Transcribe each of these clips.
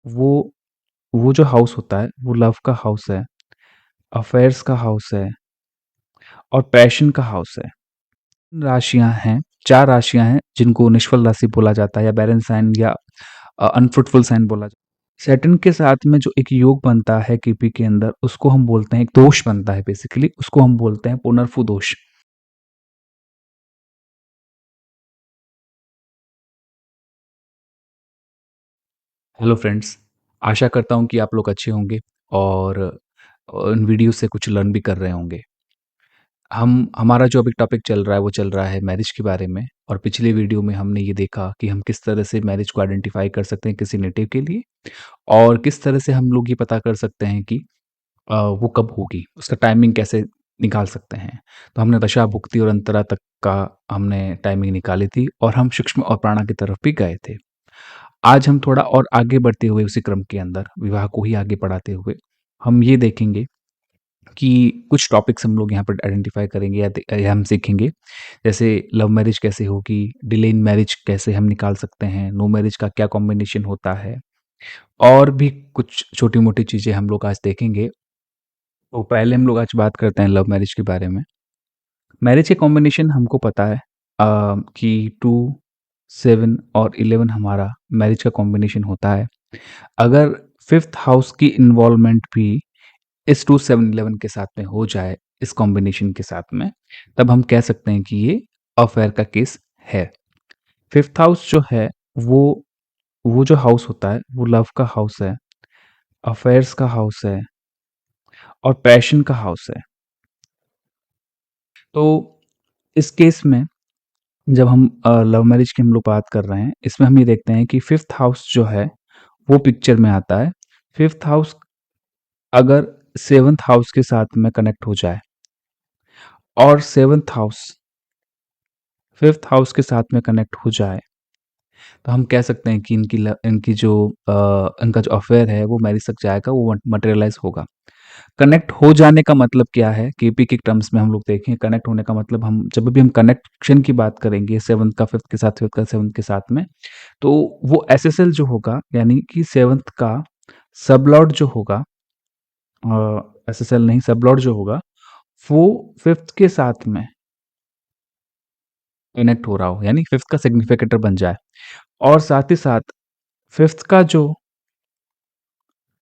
वो वो जो हाउस होता है वो लव का हाउस है, अफेयर्स का हाउस है और पैशन का हाउस है। राशियाँ हैं, 4 राशियाँ हैं जिनको निष्फल राशि बोला जाता है या बैरन साइन या अनफ्रूटफुल साइन बोला जाता है। सैटर्न के साथ में जो एक योग बनता है केपी के अंदर उसको हम बोलते हैं, एक दोष बनता है बेसिकली, उसको हम बोलते हैं पुनर्फु दोष। हेलो फ्रेंड्स, आशा करता हूँ कि आप लोग अच्छे होंगे और इन वीडियो से कुछ लर्न भी कर रहे होंगे। हमारा जो अभी टॉपिक चल रहा है वो चल रहा है मैरिज के बारे में और पिछले वीडियो में हमने ये देखा कि हम किस तरह से मैरिज को आइडेंटिफाई कर सकते हैं किसी नेटिव के लिए और किस तरह से हम लोग ये पता कर सकते हैं कि वो कब होगी, उसका टाइमिंग कैसे निकाल सकते हैं। तो हमने दशा, भुक्ति और अंतरा तक का हमने टाइमिंग निकाली थी और हम सूक्ष्म और प्राणा की तरफ भी गए थे। आज हम थोड़ा और आगे बढ़ते हुए उसी क्रम के अंदर विवाह को ही आगे बढ़ाते हुए हम ये देखेंगे कि कुछ टॉपिक्स हम लोग यहाँ पर आइडेंटिफाई करेंगे या हम सीखेंगे। जैसे लव मैरिज कैसे होगी, डिले इन मैरिज कैसे हम निकाल सकते हैं, नो मैरिज का क्या कॉम्बिनेशन होता है और भी कुछ छोटी-मोटी चीज़ें हम लोग आज देखेंगे। तो पहले हम लोग आज बात करते हैं लव मैरिज के बारे में। मैरिज के कॉम्बिनेशन हमको पता है कि 2, 7 और 11 हमारा मैरिज का कॉम्बिनेशन होता है। अगर 5th हाउस की इन्वॉल्वमेंट भी इस 2, 7, 11 के साथ में हो जाए, इस कॉम्बिनेशन के साथ में, तब हम कह सकते हैं कि ये अफेयर का केस है। 5th हाउस जो है, वो वो जो हाउस होता है, वो लव का हाउस है, अफेयर्स का हाउस है और पैशन का हाउस है। तो इस केस में जब हम लव मैरिज की हम लोग बात कर रहे हैं, इसमें हम ये देखते हैं कि 5th हाउस जो है, वो पिक्चर में आता है। 5th हाउस अगर 7th हाउस के साथ में कनेक्ट हो जाए और 7th हाउस 5th हाउस के साथ में कनेक्ट हो जाए, तो हम कह सकते हैं कि इनका जो अफेयर है, वो मैरिज तक जाएगा, वो मटेरियलाइज़ होगा। कनेक्ट हो जाने का मतलब क्या है? केपी के टर्म्स में हम लोग देखें, कनेक्ट होने का मतलब हम जब भी हम कनेक्शन की बात करेंगे 7th का 5th के साथ, 5th का 7th के साथ में, तो वो एसएसएल जो होगा यानी कि 7th का सबलॉर्ड जो होगा, एसएसएल नहीं सबलॉर्ड जो होगा, वो 5th के साथ में कनेक्ट हो रहा हो, यानी 5th का सिग्निफिकेटर बन जाए और साथ ही साथ 5th का जो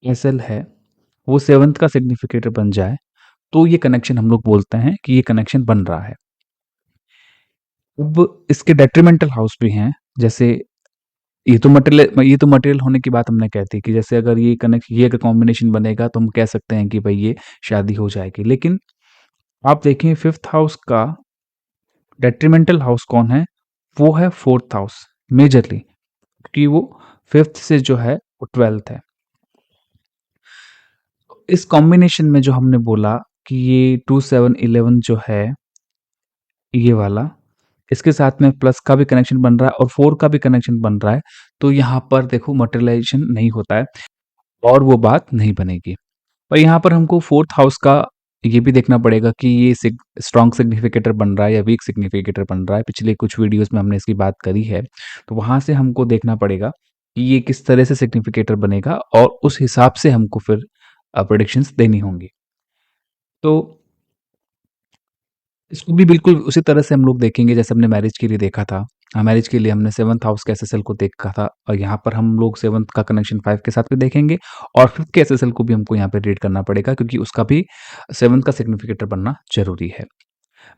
एसएल है, वो 7th का सिग्निफिकेटर बन जाए, तो ये कनेक्शन हम लोग बोलते हैं कि ये कनेक्शन बन रहा है। अब इसके डेट्रिमेंटल हाउस भी हैं, जैसे ये तो मटेरियल होने की बात हमने कह दी कि जैसे अगर ये अगर कॉम्बिनेशन बनेगा तो हम कह सकते हैं कि भाई ये शादी हो जाएगी। लेकिन आप देखें 5th हाउस का डेट्रिमेंटल हाउस कौन है? वो है 4th हाउस मेजरली, क्योंकि वो 5th से जो है वो 12th है। इस कॉम्बिनेशन में जो हमने बोला कि ये 2, 7, 11 जो है ये वाला, इसके साथ में प्लस का भी कनेक्शन बन रहा है और 4 का भी कनेक्शन बन रहा है, तो यहाँ पर देखो मटेरियलाइज़ेशन नहीं होता है और वो बात नहीं बनेगी। और यहाँ पर हमको 4th हाउस का ये भी देखना पड़ेगा कि ये स्ट्रॉन्ग सिग्निफिकेटर बन रहा है या वीक सिग्निफिकेटर बन रहा है। पिछले कुछ वीडियोज़ में हमने इसकी बात करी है, तो वहाँ से हमको देखना पड़ेगा कि ये किस तरह से सिग्निफिकेटर बनेगा और उस हिसाब से हमको फिर प्रेडिक्शंस देनी होंगी। तो इसको भी बिल्कुल उसी तरह से हम लोग देखेंगे जैसे हमने मैरिज के लिए देखा था। मैरिज के लिए हमने 7th हाउस के एसएसएल को देखा था और यहाँ पर हम लोग 7th का कनेक्शन 5 के साथ भी देखेंगे और 5th के एसएसएल को भी हमको यहाँ पे रीड करना पड़ेगा क्योंकि उसका भी 7th का सिग्निफिकेटर बनना ज़रूरी है।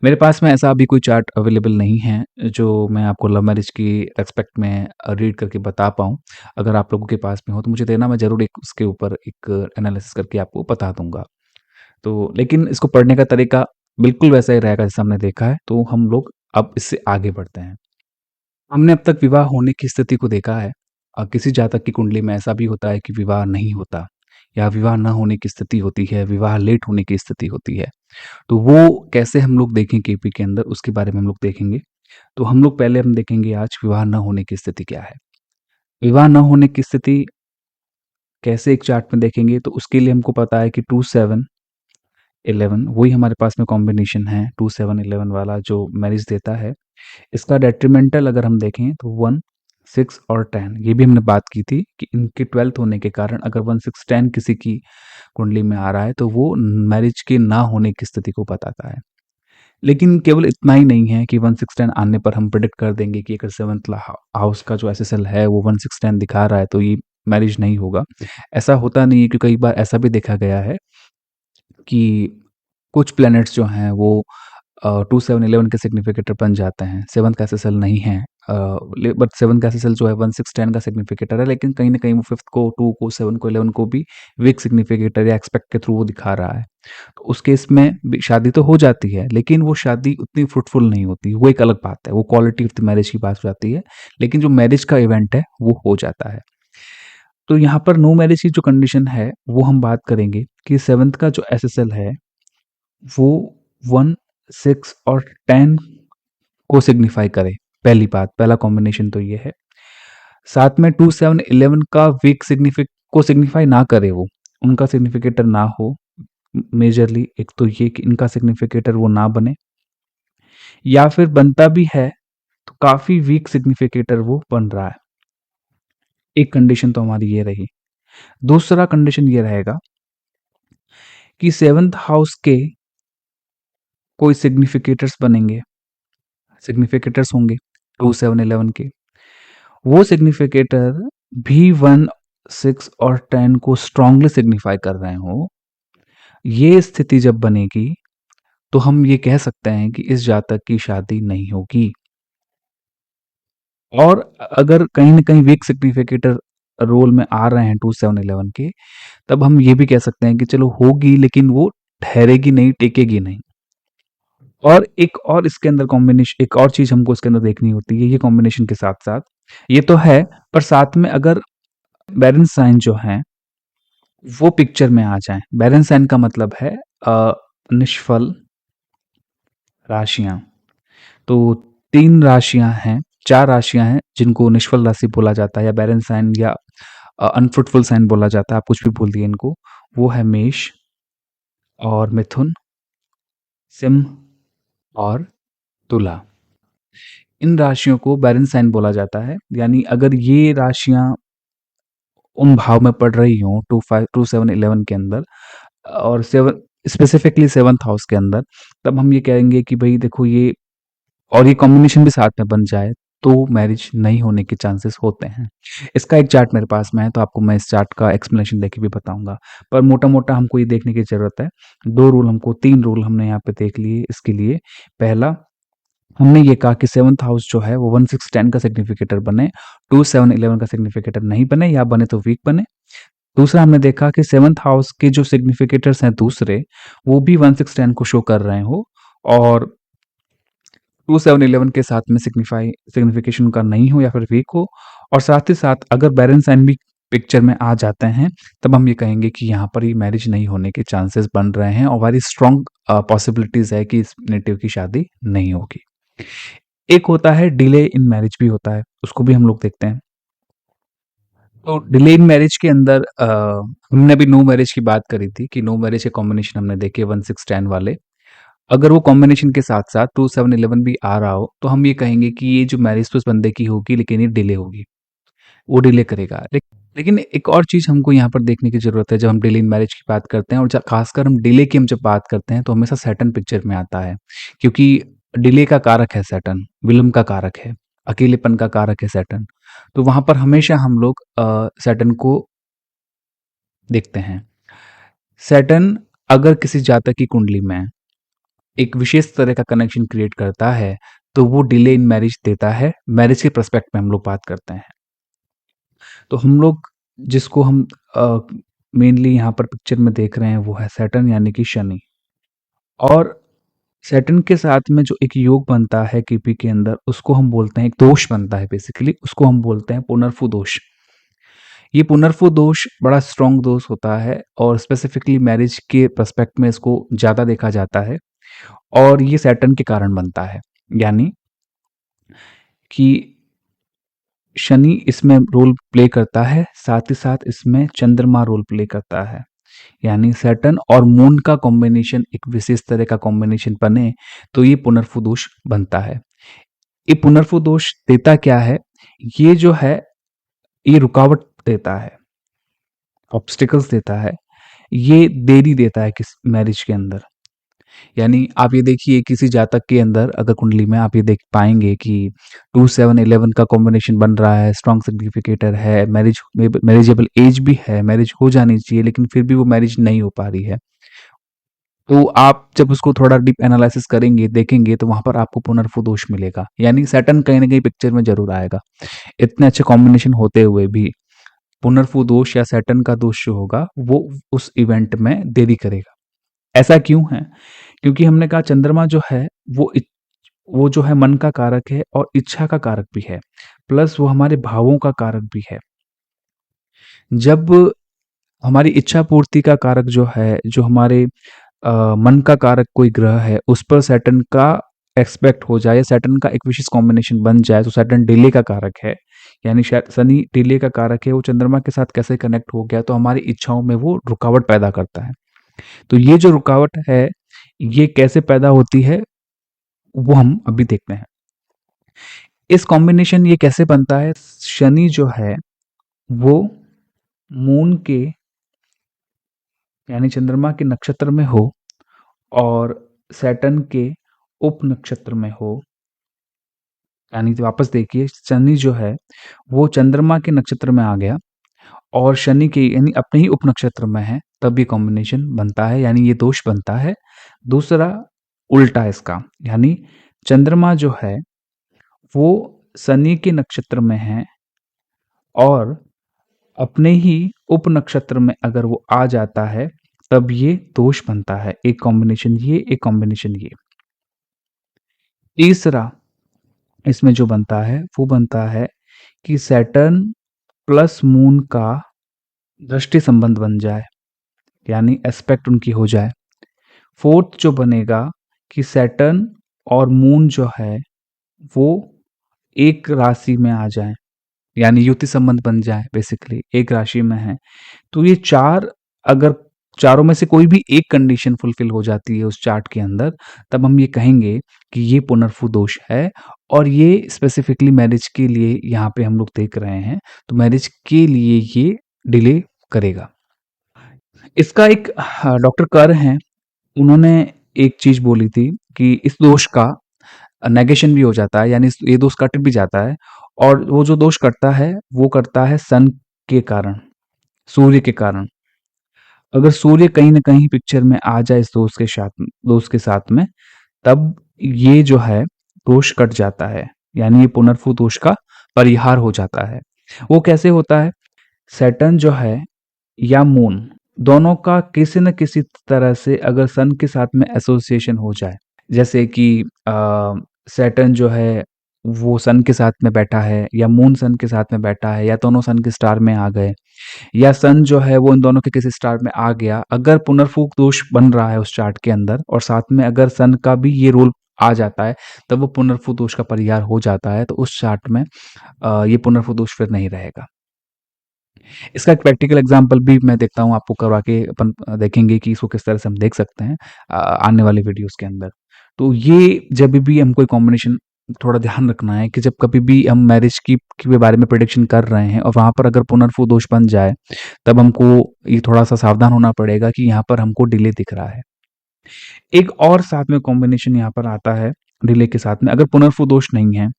मेरे पास में ऐसा अभी कोई चार्ट अवेलेबल नहीं है जो मैं आपको लव मैरिज की रेस्पेक्ट में रीड करके बता पाऊँ। अगर आप लोगों के पास में हो तो मुझे देना, मैं ज़रूर एक उसके ऊपर एक एनालिसिस करके आपको बता दूँगा। तो लेकिन इसको पढ़ने का तरीका बिल्कुल वैसा ही रहेगा जैसा हमने देखा है, तो हम लोग अब इससे आगे बढ़ते हैं। हमने अब तक विवाह होने की स्थिति को देखा है। किसी जातक की कुंडली में ऐसा भी होता है कि विवाह नहीं होता या विवाह ना होने की स्थिति होती है, विवाह लेट होने की स्थिति होती है। तो वो कैसे हम लोग देखें केपी के अंदर, उसके बारे में हम लोग देखेंगे। तो हम देखेंगे आज विवाह ना होने की स्थिति क्या है। विवाह ना होने की स्थिति कैसे एक चार्ट में देखेंगे, तो उसके लिए हमको पता है कि 2, 7, 11 वही हमारे पास में कॉम्बिनेशन है, 2, 7, 11 वाला जो मैरिज देता है। इसका डेट्रिमेंटल अगर हम देखें तो 1, 6 और 10, ये भी हमने बात की थी कि इनके 12th होने के कारण अगर 1 6 10 किसी की कुंडली में आ रहा है तो वो मैरिज के ना होने की स्थिति को बताता है। लेकिन केवल इतना ही नहीं है कि 1 6 10 आने पर हम प्रेडिक्ट कर देंगे कि अगर 7th हाउस का जो एसएसएल है वो 1 6 10 दिखा रहा है तो ये मैरिज नहीं होगा। ऐसा होता नहीं है, क्योंकि कई बार ऐसा भी देखा गया है कि कुछ प्लैनेट्स जो हैं वो 2 7 11 के सिग्निफिकेटर बन जाते हैं। 7th का एसएसएल नहीं है, बट 7th का एसएसएल जो है 1 6 10 का सिग्निफिकेटर है, लेकिन कहीं न कहीं वो 5th को, 2 को, 7 को, 11 को भी वीक सिग्निफिकेटर या एस्पेक्ट के थ्रू वो दिखा रहा है। तो उस केस में भी शादी तो हो जाती है, लेकिन वो शादी उतनी फ्रूटफुल नहीं होती, वो एक अलग बात है, वो क्वालिटी ऑफ द मैरिज की बात हो जाती है, लेकिन जो मैरिज का इवेंट है वो हो जाता है। तो यहाँ पर नो मैरिज की जो कंडीशन है वो हम बात करेंगे कि 7th का जो एसएसएल है वो 1 6 और 10 को सिग्निफाई करे। पहली बात, पहला कॉम्बिनेशन तो ये है। साथ में 2 7 11 का वीक को सिग्निफाई ना करे, वो उनका सिग्निफिकेटर ना हो। मेजरली एक तो ये कि इनका सिग्निफिकेटर वो ना बने, या फिर बनता भी है तो काफी वीक सिग्निफिकेटर वो बन रहा है। एक कंडीशन तो हमारी ये रही। दूसरा कंडीशन ये रहेगा कि 7th हाउस के कोई सिग्निफिकेटर्स बनेंगे, सिग्निफिकेटर्स होंगे 2 7 11 के। वो सिग्निफिकेटर भी 1 6 और 10 को स्ट्रांगली सिग्निफाई कर रहे हो। ये स्थिति जब बनेगी तो हम ये कह सकते हैं कि इस जातक की शादी नहीं होगी। और अगर कहीं न कहीं वीक सिग्निफिकेटर रोल में आ रहे हैं 2 7 11 के, तब हम ये भी कह सकते हैं कि चलो होगी, लेकिन वो ठहरेगी नहीं, टिकेगी नहीं। और एक और इसके अंदर कॉम्बिनेशन, एक और चीज़ हमको इसके अंदर देखनी होती है, ये कॉम्बिनेशन के साथ-साथ, ये तो है, पर साथ में अगर बैरन साइन जो हैं, वो पिक्चर में आ जाएँ। बैरन साइन का मतलब है निष्फल राशियाँ। तो 3 राशियाँ हैं, 4 राशियाँ हैं जिनको निष्फल राशि बोला जाता है, या बैरन साइन, या अनफ्रूटफुल साइन बोला जाता है, आप कुछ भी बोल दिए इनको। वो है मेष और मिथुन, सिंह और तुला। इन राशियों को बैरन साइन बोला जाता है, यानी अगर ये राशियाँ उन भाव में पड़ रही हों 2 7 11 के अंदर, और 7 स्पेसिफिकली 7th हाउस के अंदर, तब हम ये कहेंगे कि भई देखो ये, और ये कॉम्बिनेशन भी साथ में बन जाए तो मैरिज नहीं होने के चांसेस होते हैं। इसका एक चार्ट मेरे पास में है, तो आपको मैं इस चार्ट का एक्सप्लेनेशन देके भी बताऊँगा। पर मोटा-मोटा हमको ये देखने की ज़रूरत है। 2 रूल हमको 3 रूल हमने यहाँ पे देख लिए इसके लिए। पहला, हमने ये कहा कि 7th हाउस जो है वो 1 6 10 का सिग्निफिकेटर बने, 2 7 11 का सिग्निफिकेटर नहीं बने, या बने तो वीक बने। दूसरा, हमने देखा कि 7th हाउस के जो सिग्निफिकेटर्स हैं दूसरे, वो भी 1 6 10 को शो कर रहे हो, और 2 7 11 के साथ में सिग्निफिकेशन का नहीं हो या फिर वीक हो। और साथ ही साथ अगर बैरन साइन भी पिक्चर में आ जाते हैं, तब हम ये कहेंगे कि यहाँ पर ये मैरिज नहीं होने के चांसेस बन रहे हैं, और वेरी स्ट्रॉन्ग पॉसिबिलिटीज है कि इस नेटिव की शादी नहीं होगी। एक होता है डिले इन मैरिज भी होता है, उसको भी हम लोग देखते हैं। तो डिले इन मैरिज के अंदर हमने अभी नो मैरिज की बात करी थी कि नो मैरिज के कॉम्बिनेशन हमने देखे 1 6 10 वाले। अगर वो कॉम्बिनेशन के साथ-साथ 2 7 11 भी आ रहा हो, तो हम ये कहेंगे कि ये जो मैरिज तो इस बंदे की होगी, लेकिन ये डिले होगी, वो डिले करेगा। लेकिन एक और चीज़ हमको यहाँ पर देखने की ज़रूरत है, जब हम डिले इन मैरिज की बात करते हैं, और खासकर हम डिले की हम जब बात करते हैं, तो हमेशा सैटर्न पिक्चर में आता है, क्योंकि डिले का कारक है सैटर्न, विलंब का कारक है, अकेलेपन का कारक है सैटर्न। तो वहाँ पर हमेशा हम लोग सैटर्न को देखते हैं। सैटर्न अगर किसी जातक की कुंडली में एक विशेष तरह का कनेक्शन क्रिएट करता है, तो वो डिले इन मैरिज देता है। मैरिज के प्रोस्पेक्ट में हम लोग बात करते हैं। तो हम लोग जिसको हम मेनली यहाँ पर पिक्चर में देख रहे हैं, वो है सैटर्न, यानी कि शनि। और सैटर्न के साथ में जो एक योग बनता है केपी के अंदर, उसको हम बोलते हैं, एक दोष बनता है बेसिकली, उसको हम बोलते हैं पुनर्फु दोष। ये पुनर्फु दोष बड़ा स्ट्रॉन्ग दोष होता है, और स्पेसिफिकली मैरिज के प्रोस्पेक्ट में इसको ज़्यादा देखा जाता है, और ये सैटर्न के कारण बनता है। यानी कि शनि इसमें रोल प्ले करता है, साथ ही साथ इसमें चंद्रमा रोल प्ले करता है। यानी सैटर्न और मून का कॉम्बिनेशन एक विशेष तरह का कॉम्बिनेशन बने, तो ये पुनर्फु दोष बनता है। ये पुनर्फु दोष देता क्या है? ये जो है ये रुकावट देता है, ऑब्स्टिकल्स देता है, ये देरी देता है किस मैरिज के अंदर। यानी आप ये देखिए किसी जातक के अंदर अगर कुंडली में आप ये देख पाएंगे कि 2 7 11 का कॉम्बिनेशन बन रहा है, स्ट्रॉन्ग सिग्निफिकेटर है, मैरिजेबल एज भी है, मैरिज हो जानी चाहिए, लेकिन फिर भी वो मैरिज नहीं हो पा रही है। तो आप जब उसको थोड़ा डीप एनालिसिस करेंगे, देखेंगे, तो वहां पर आपको पुनर्फु दोष मिलेगा, यानी सैटर्न कहीं ना कहीं पिक्चर में जरूर आएगा। इतने अच्छे कॉम्बिनेशन होते हुए भी पुनर्फु दोष या सैटर्न का दोष जो होगा वो उस इवेंट में देरी करेगा। ऐसा क्यों है? क्योंकि हमने कहा चंद्रमा जो है वो वो जो है मन का कारक है और इच्छा का कारक भी है, प्लस वो हमारे भावों का कारक भी है। जब हमारी इच्छा पूर्ति का कारक जो है, जो हमारे मन का कारक कोई ग्रह है, उस पर सैटर्न का एक्सपेक्ट हो जाए, सैटर्न का एक विशेष कॉम्बिनेशन बन जाए, तो सैटर्न डिले का कारक है, यानी शायद शनि डिले का कारक है, वो चंद्रमा के साथ कैसे कनेक्ट हो गया तो हमारी इच्छाओं में वो रुकावट पैदा करता है। तो ये जो रुकावट है, ये कैसे पैदा होती है वो हम अभी देखते हैं। इस कॉम्बिनेशन ये कैसे बनता है? शनि जो है वो मून के यानी चंद्रमा के नक्षत्र में हो और सैटर्न के उप नक्षत्र में हो, यानी तो वापस देखिए शनि जो है वो चंद्रमा के नक्षत्र में आ गया और शनि के यानी अपने ही उप नक्षत्र में है, तब ये कॉम्बिनेशन बनता है, यानी ये दोष बनता है। दूसरा उल्टा इसका, यानी चंद्रमा जो है वो शनि के नक्षत्र में है और अपने ही उप नक्षत्र में अगर वो आ जाता है तब ये दोष बनता है। एक कॉम्बिनेशन ये, एक कॉम्बिनेशन ये। तीसरा इसमें जो बनता है वो बनता है कि सैटर्न प्लस मून का दृष्टि संबंध बन जाए, यानी एस्पेक्ट उनकी हो जाए। फोर्थ जो बनेगा कि सैटर्न और मून जो है वो एक राशि में आ जाए, यानी युति संबंध बन जाए, बेसिकली एक राशि में है। तो ये चार, अगर चारों में से कोई भी एक कंडीशन फुलफिल हो जाती है उस चार्ट के अंदर, तब हम ये कहेंगे कि ये पुनर्फु दोष है और ये स्पेसिफिकली मैरिज के लिए यहाँ पे हम लोग देख रहे हैं, तो मैरिज के लिए ये डिले करेगा। इसका एक डॉक्टर कर हैं, उन्होंने एक चीज बोली थी कि इस दोष का नेगेशन भी हो जाता है, यानी ये दोष कट भी जाता है, और वो जो दोष कटता है वो करता है सन के कारण, सूर्य के कारण। अगर सूर्य कहीं न कहीं पिक्चर में आ जाए इस दोस्त के साथ में, तब ये जो है दोष कट जाता है, यानी ये पुनर्फु दोष का परिहार हो जाता है। वो कैसे होता है? सैटर्न जो है या मून, दोनों का किसी न किसी तरह से अगर सन के साथ में एसोसिएशन हो जाए, जैसे कि सैटर्न जो है वो सन के साथ में बैठा है या मून सन के साथ में बैठा है या दोनों सन के स्टार में आ गए, या सन जो है वो इन दोनों के किसी स्टार में आ गया, अगर पुनर्फूक दोष बन रहा है उस चार्ट के अंदर और साथ में अगर सन का भी ये रोल आ जाता है, तब वो पुनर्फू दोष का परिहार हो जाता है, तो उस चार्ट में ये पुनर्फू दोष फिर नहीं रहेगा। इसका एक प्रैक्टिकल एग्जांपल भी मैं देखता हूँ, आपको करवा के अपन देखेंगे कि इसको किस तरह से हम देख सकते हैं आने वाले वीडियोस के अंदर। तो ये जब भी हम कोई कॉम्बिनेशन, थोड़ा ध्यान रखना है कि जब कभी भी हम मैरिज के बारे में प्रिडिक्शन कर रहे हैं और वहां पर अगर पुनर्फू दोष बन जाए, तब हमको ये थोड़ा सा सावधान होना पड़ेगा कि यहाँ पर हमको डिले दिख रहा है। एक और साथ में कॉम्बिनेशन यहाँ पर आता है डिले के साथ में, अगर पुनर्फू दोष नहीं है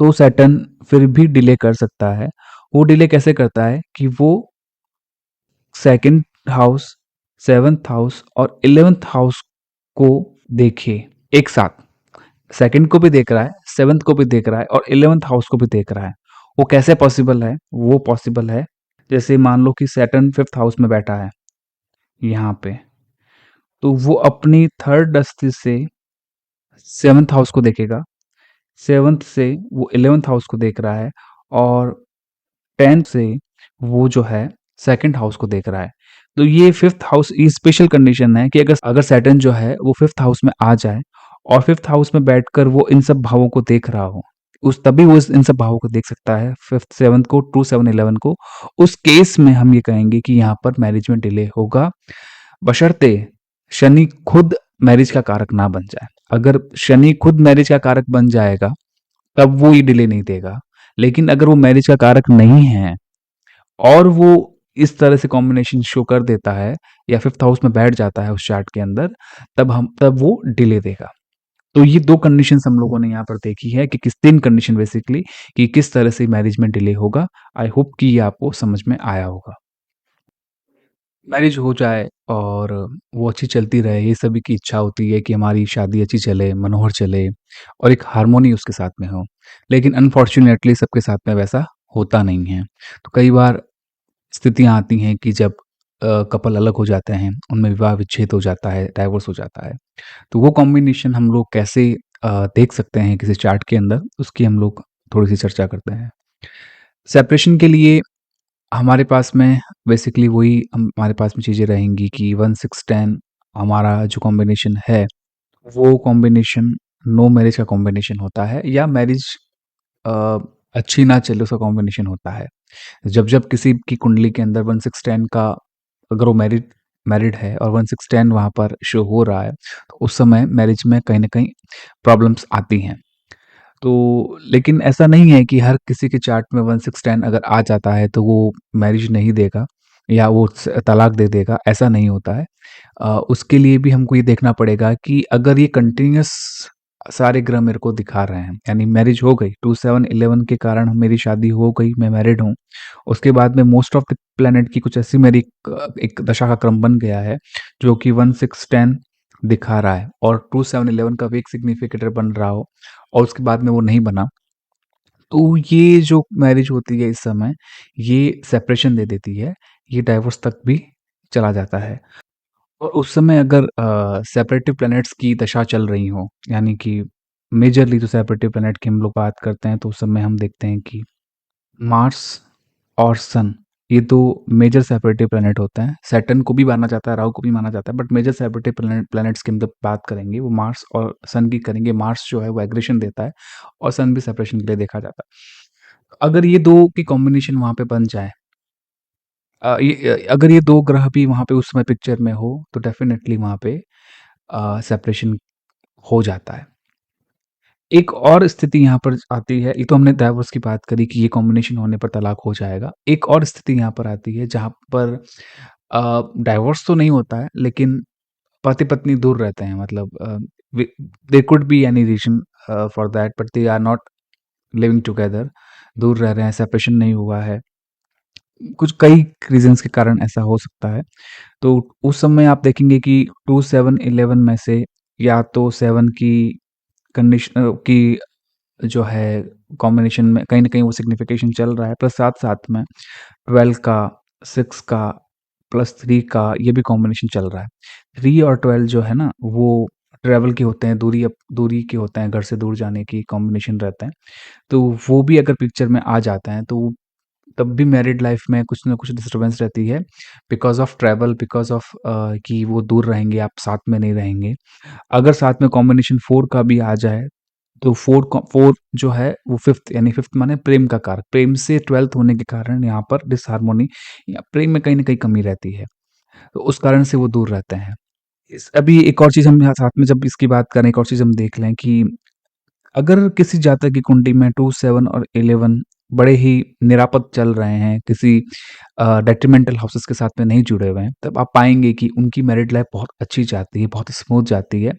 तो सैटर्न फिर भी डिले कर सकता है। वो डिले कैसे करता है कि वो सेकंड हाउस, सेवंथ हाउस और 11th हाउस को देखे एक साथ। सेकंड को भी देख रहा है, सेवंथ को भी देख रहा है और 11th हाउस को भी देख रहा है। वो कैसे पॉसिबल है? वो पॉसिबल है जैसे मान लो कि सैटर्न 5th हाउस में बैठा है यहाँ पे, तो वो अपनी थर्ड दृष्टि से 7th हाउस को देखेगा, 7th से वो 11th हाउस को देख रहा है और 10th से वो जो है सेकंड हाउस को देख रहा है। तो ये 5th हाउस, ये स्पेशल कंडीशन है कि अगर अगर सैटर्न जो है वो 5th हाउस में आ जाए और 5th हाउस में बैठकर वो इन सब भावों को देख रहा हो, उस तभी वो इन सब भावों को देख सकता है, 5th 7th को, 2 7 11 को। उस केस में हम ये कहेंगे कि यहाँ पर मैरिज में डिले होगा, बशर्ते शनि खुद मैरिज का कारक ना बन जाए। अगर शनि खुद मैरिज का कारक बन जाएगा तब वो ये डिले नहीं देगा, लेकिन अगर वो मैरिज का कारक नहीं है और वो इस तरह से कॉम्बिनेशन शो कर देता है या 5th हाउस में बैठ जाता है उस चार्ट के अंदर, तब वो डिले देगा। तो ये 2 कंडीशंस हम लोगों ने यहाँ पर देखी है कि किस 3 कंडीशन बेसिकली कि किस तरह से मैरिज में डिले होगा। आई होप कि ये आपको समझ में आया होगा। मैरिज हो जाए और वो अच्छी चलती रहे, ये सभी की इच्छा होती है कि हमारी शादी अच्छी चले, मनोहर चले और एक हार्मोनी उसके साथ में हो। लेकिन अनफॉर्च्यूनेटली सबके साथ में वैसा होता नहीं है। तो कई बार स्थितियाँ आती हैं कि जब कपल अलग हो जाते हैं, उनमें विवाह विच्छेद हो जाता है, डाइवोर्स हो जाता है। तो वो कॉम्बिनेशन हम लोग कैसे देख सकते हैं किसी चार्ट के अंदर, उसकी हम लोग थोड़ी-सी चर्चा करते हैं। सेपरेशन के लिए हमारे पास में बेसिकली वही हमारे पास में चीज़ें रहेंगी कि 1-6-10 हमारा जो कॉम्बिनेशन है, वो कॉम्बिनेशन नो मैरिज का कॉम्बिनेशन होता है या मैरिज अ, अच्छी ना चले उसका कॉम्बिनेशन होता है। जब किसी की कुंडली के अंदर 1-6-10 का अगर वो मैरिड मैरिड है और 1-6-10 वहाँ पर शो हो रहा है, तो उस समय मैरिज में कहीं न कहीं प्रॉब्लम्स आती हैं। तो लेकिन ऐसा नहीं है कि हर किसी के चार्ट में 1-6-10 अगर आ जाता है तो वो मैरिज नहीं देगा या वो तलाक दे देगा, ऐसा नहीं होता है। उसके लिए भी हमको ये देखना पड़ेगा कि अगर ये कंटिन्यूअस सारे ग्रह मेरे को दिखा रहे हैं, यानी मैरिज हो गई 2-7-11 के कारण मेरी शादी हो गई, मैं मैरिड हूँ। उसके बाद में मोस्ट ऑफ द प्लैनेट की कुछ ऐसी मेरी एक दशा का क्रम बन गया है जो कि 1-6-10 दिखा रहा है और 2-7-11 का भी एक सिग्निफिकेटर बन रहा हो और उसके बाद में वो नहीं बना, तो ये जो मैरिज होती है इस समय, ये सेपरेशन दे देती है, ये डाइवोर्स तक भी चला जाता है। और उस समय अगर सेपरेटिव प्लैनेट्स की दशा चल रही हो, यानी कि मेजरली जो सेपरेटिव प्लैनेट की हम लोग बात करते हैं, तो उस समय हम देखते हैं कि मार्स और सन ये 2 मेजर सेपरेटिव प्लैनेट होते हैं। सैटर्न को भी माना जाता है, राहु को भी माना जाता है, बट मेजर सेपरेटिव प्लैनेट्स की हम जब बात करेंगे, वो मार्स और सन की करेंगे। मार्स जो है वो एग्रेशन देता है और सन भी सेपरेशन के लिए देखा जाता है। अगर ये 2 की कॉम्बिनेशन वहाँ पे बन जाए अगर ये 2 ग्रह भी वहाँ पे उस समय पिक्चर में हो, तो डेफ़िनेटली वहाँ पे सेपरेशन हो जाता है। एक और स्थिति यहाँ पर आती है, ये तो हमने डाइवोर्स की बात करी कि ये कॉम्बिनेशन होने पर तलाक हो जाएगा। एक और स्थिति यहाँ पर आती है जहाँ पर डाइवोर्स तो नहीं होता है, लेकिन पति-पत्नी दूर रहते हैं, मतलब वे there could be any reason for that but they are not living together, दूर रह रहे हैं, सेपरेशन नहीं हुआ है। कुछ कई रीज़न्स के कारण ऐसा हो सकता है। तो उस समय आप देखेंगे कि 2-7-11 में से या तो 7 की की जो है कॉम्बिनेशन में कहीं न कहीं वो सिग्निफिकेशन चल रहा है, प्लस साथ-साथ में 12 का, 6 का, प्लस 3 का ये भी कॉम्बिनेशन चल रहा है। 3 और 12 जो है ना, वो ट्रैवल के होते हैं, दूरी के होते हैं, घर से दूर जाने की कॉम्बिनेशन रहते हैं। तो वो भी अगर पिक्चर में आ जाते हैं, तो तब भी मैरिड लाइफ में कुछ ना कुछ डिस्टर्बेंस रहती है, because of travel, because of कि वो दूर रहेंगे, आप साथ में नहीं रहेंगे। अगर साथ में कॉम्बिनेशन 4 का भी आ जाए, तो 4 जो है वो 5th यानी 5th माने प्रेम का कारक। प्रेम से 12th होने के कारण यहाँ पर डिसहार्मनी या प्रेम में कहीं न कहीं कमी रहती है। तो उस कारण से वो दूर रहते हैं। इस अभी एक और चीज़ हम यहाँ साथ में जब इसकी बात करें, एक और चीज़ हम देख लें कि अगर किसी जातक की कुंडली में 2, 7 और 11 बड़े ही निरापद चल रहे हैं, किसी डेट्रिमेंटल हाउसेस के साथ में नहीं जुड़े हुए हैं, तब आप पाएँगे कि उनकी मैरिड लाइफ़ बहुत अच्छी जाती है, बहुत स्मूथ जाती है,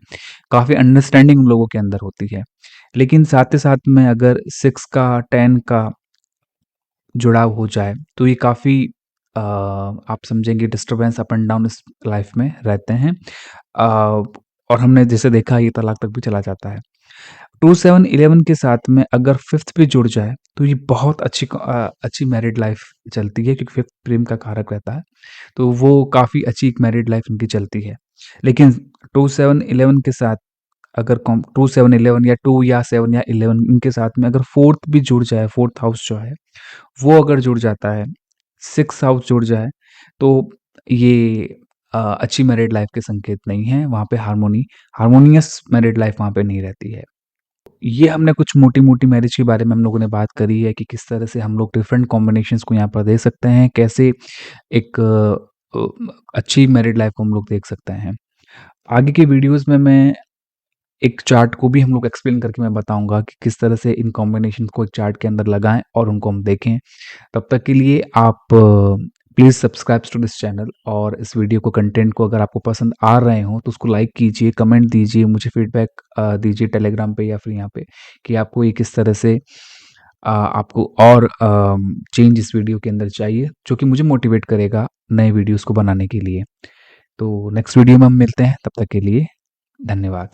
काफ़ी अंडरस्टैंडिंग उन लोगों के अंदर होती है। लेकिन साथ ही साथ में अगर 6 का, 10 का जुड़ाव हो जाए, तो ये काफ़ी आप समझेंगे डिस्टर्बेंस अप एंड डाउन इस लाइफ़ में रहते हैं। और हमने जैसे देखा ये तलाक तक भी चला जाता है। 2-7-11 के साथ में अगर 5th भी जुड़ जाए, तो ये बहुत अच्छी मैरिड लाइफ़ चलती है क्योंकि 5th प्रेम का कारक रहता है, तो वो काफ़ी अच्छी एक मैरिड लाइफ़ उनकी चलती है। लेकिन 2-7-11 के साथ अगर 2-7-11 या 2 या 7 या 11 इनके साथ में अगर 4th भी जुड़ जाए, 4th हाउस जो है, वो अगर जुड़ जाता है, 6th हाउस जुड़ जाए, तो ये अच्छी मैरिड लाइफ़ के संकेत नहीं हैं, वहाँ पे हार्मोनियस मैरिड लाइफ़ वहाँ पे नहीं रहती है। ये हमने कुछ मोटी-मोटी मैरिज के बारे में हम लोगों ने बात करी है कि किस तरह से हम लोग डिफरेंट कॉम्बिनेशंस को यहाँ पर दे सकते हैं, कैसे एक अच्छी मैरिड लाइफ़ को हम लोग देख सकते हैं। आगे के वीडियोज़ में मैं एक चार्ट को भी हम लोग एक्सप्लेन करके मैं बताऊँगा कि किस तरह से इन कॉम्बिनेशन को एक चार्ट के अंदर लगाएँ और उनको हम देखें। तब तक के लिए आप please subscribe to this channel, और इस वीडियो को, कंटेंट को अगर आपको पसंद आ रहे हों तो उसको लाइक कीजिए, कमेंट दीजिए, मुझे फीडबैक दीजिए टेलीग्राम पे या फिर यहाँ पे, कि आपको ये किस तरह से आपको और चेंज इस वीडियो के अंदर चाहिए, जो कि मुझे मोटिवेट करेगा नए वीडियोज़ को बनाने के लिए। तो नेक्स्ट वीडियो में हम मिलते हैं, तब तक के लिए धन्यवाद।